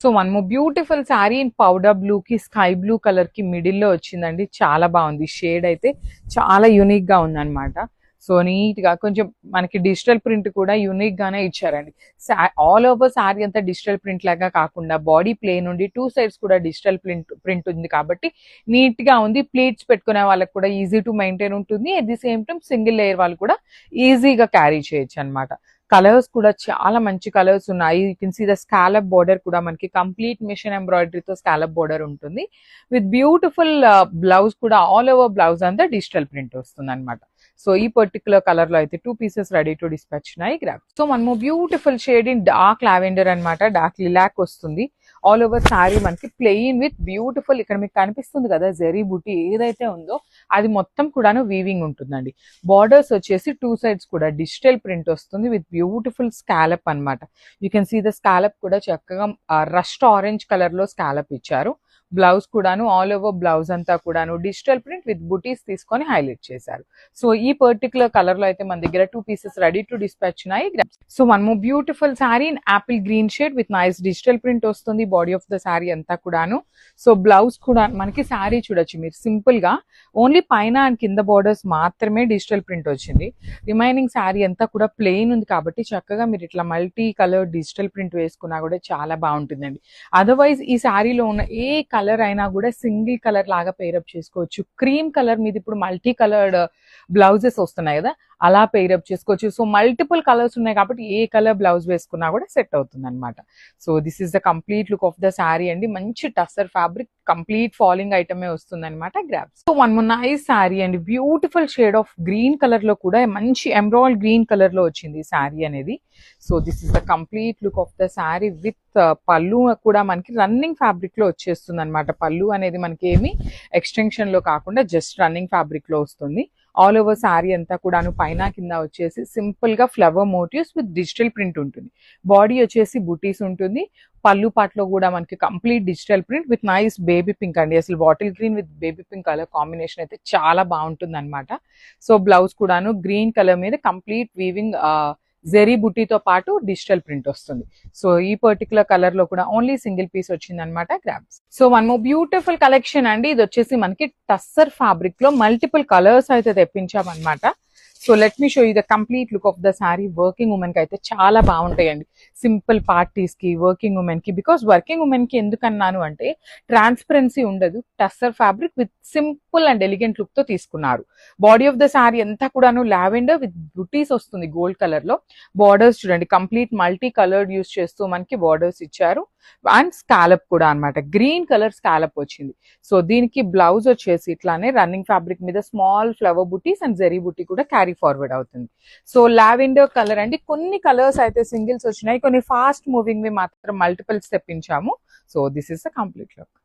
So one more beautiful sari in powder blue కి sky blue colour కి middle లో వచ్చిందండి. చాలా బాగుంది. షేడ్ అయితే చాలా యూనిక్ గా ఉందన్నమాట. సో నీట్ గా కొంచెం మనకి డిజిటల్ ప్రింట్ కూడా యూనిక్ గానే ఇచ్చారండి. ఆల్ ఓవర్ శారీ అంతా డిజిటల్ ప్రింట్ లాగా కాకుండా బాడీ ప్లేన్ ఉండి 2 సైడ్స్ కూడా డిజిటల్ ప్రింట్ ఉంది కాబట్టి నీట్ గా ఉంది. ప్లీట్స్ పెట్టుకునే వాళ్ళకి కూడా ఈజీ టు మెయింటైన్ ఉంటుంది. At the same time single layer వాళ్ళు కూడా ఈజీగా క్యారీ చేయొచ్చు అనమాట. కలర్స్ కూడా చాలా మంచి కలర్స్ ఉన్నాయి. You can see the scallop border కూడా మనకి కంప్లీట్ మిషన్ ఎంబ్రాయిడరీతో స్కాలప్ బోర్డర్ ఉంటుంది. విత్ బ్యూటిఫుల్ బ్లౌజ్ కూడా ఆల్ ఓవర్ బ్లౌజ్ అంతా డిజిటల్ ప్రింట్ వస్తుంది అనమాట. సో ఈ పర్టికులర్ కలర్ లో అయితే 2 పీసెస్ రెడీ టు డిస్పాచ్ ఉన్నాయి. గ్రాబ్. సో మనము beautiful shade in dark lavender అనమాట. డార్క్ లిలాక్ వస్తుంది. ఆల్ ఓవర్ శారీ మనకి ప్లెయిన్ విత్ బ్యూటిఫుల్ ఇక్కడ మీకు కనిపిస్తుంది కదా జరీ బుటీ ఏదైతే ఉందో అది మొత్తం కూడాను వీవింగ్ ఉంటుందండి. బార్డర్స్ వచ్చేసి 2 సైడ్స్ కూడా డిజిటల్ ప్రింట్ వస్తుంది విత్ బ్యూటిఫుల్ స్కాలప్ అనమాట. You can see the scallop కూడా చక్కగా రస్ట్ ఆరెంజ్ కలర్ లో స్కాలప్ ఇచ్చారు. బ్లౌజ్ కూడాను ఆల్ ఓవర్ బ్లౌజ్ అంతా కూడాను డిజిటల్ ప్రింట్ విత్ బుటీస్ తీసుకొని హైలైట్ చేశారు. సో ఈ పర్టికులర్ కలర్ లో అయితే మన దగ్గర 2 పీసెస్ రెడీ టు డిస్పాచ్ ఉన్నాయి. So one more beautiful sari in Apple green shade with nice digital print వస్తుంది. బాడీ ఆఫ్ ద శారీ అంతా కూడాను. సో బ్లౌజ్ కూడా మనకి శారీ చూడొచ్చు మీరు సింపుల్ గా ఓన్లీ పైన అండ్ కింద బార్డర్స్ మాత్రమే డిజిటల్ ప్రింట్ వచ్చింది. రిమైనింగ్ శారీ అంతా కూడా ప్లెయిన్ ఉంది కాబట్టి చక్కగా మీరు ఇట్లా మల్టీ కలర్ డిజిటల్ ప్రింట్ వేసుకున్నా కూడా చాలా బాగుంటుందండి. అదర్వైజ్ ఈ శారీలో ఉన్న ఏ కలర్ అయినా కూడా సింగిల్ కలర్ లాగా పేరప్ చేసుకోవచ్చు. క్రీమ్ కలర్ మీద ఇప్పుడు మల్టీ కలర్డ్ బ్లౌజెస్ వస్తున్నాయి కదా అలా పేరప్ చేసుకోవచ్చు. సో మల్టిపుల్ కలర్స్ ఉన్నాయి కాబట్టి ఏ కలర్ బ్లౌజ్ వేసుకున్నా కూడా సెట్ అవుతుంది అనమాట. So this is the complete look of the sari అండి. మంచి టస్సర్ ఫ్యాబ్రిక్ కంప్లీట్ ఫాలింగ్ ఐటమే వస్తుంది అనమాట. Grabs. So one more nice sari అండి. Beautiful shade of green colour లో కూడా మంచి ఎమరాల్డ్ గ్రీన్ కలర్ లో వచ్చింది ఈ శారీ అనేది. So this is the complete look of the sari with పళ్ళు కూడా మనకి రన్నింగ్ ఫ్యాబ్రిక్ లో వచ్చేస్తుంది అనమాట. పళ్ళు అనేది మనకి ఏమి ఎక్స్టెన్షన్ లో కాకుండా జస్ట్ రన్నింగ్ ఫ్యాబ్రిక్ లో వస్తుంది. ఆల్ ఓవర్ శారీ అంతా కూడాను పైన కింద వచ్చేసి సింపుల్ గా flower motifs with digital print ఉంటుంది. బాడీ వచ్చేసి బుటీస్ ఉంటుంది. పళ్ళు పాటలో కూడా మనకి complete digital print with nice baby pink అండి. అసలు bottle green with baby pink colour combination అయితే చాలా బాగుంటుంది అనమాట. సో బ్లౌజ్ కూడాను గ్రీన్ కలర్ మీద కంప్లీట్ వీవింగ్ జెరీ బుటీతో పాటు డిజిటల్ ప్రింట్ వస్తుంది. సో ఈ పర్టికులర్ కలర్ లో కూడా ఓన్లీ సింగిల్ పీస్ వచ్చింది అనమాట. Grabs. So one more beautiful collection అండి. ఇది వచ్చేసి మనకి టస్సర్ ఫ్యాబ్రిక్ లో మల్టిపుల్ కలర్స్ అయితే తెప్పించామన్నమాట. So let me show you the complete look of the sari. Working women కి అయితే చాలా బాగుంటాయండి. సింపుల్ పార్టీస్ కి వర్కింగ్ ఉమెన్ కి. బికాస్ వర్కింగ్ ఉమెన్ కి ఎందుకన్నాను అంటే ట్రాన్స్పరెన్సీ ఉండదు. Tussar fabric with simple and elegant look తో తీసుకున్నారు. బాడీ ఆఫ్ ద శారీ అంతా కూడాను లావెండర్ విత్ బుటీస్ వస్తుంది గోల్డ్ కలర్ లో. బార్డర్స్ చూడండి కంప్లీట్ మల్టీ కలర్డ్ యూస్ చేస్తూ మనకి బార్డర్స్ ఇచ్చారు. అండ్ స్కాలప్ కూడా అనమాట. గ్రీన్ కలర్ స్కాలప్ వచ్చింది. సో దీనికి బ్లౌజ్ వచ్చేసి ఇట్లానే రన్నింగ్ ఫ్యాబ్రిక్ మీద small flower buttis and Jerry బుటీ కూడా క్యారీ ఫార్వర్డ్ అవుతుంది. సో లావెండర్ కలర్ అండి. కొన్ని కలర్స్ అయితే సింగిల్స్ వచ్చినాయి. కొన్ని ఫాస్ట్ మూవింగ్ వి మాత్రం మల్టిపుల్స్ తెప్పించాము. So this is the complete look.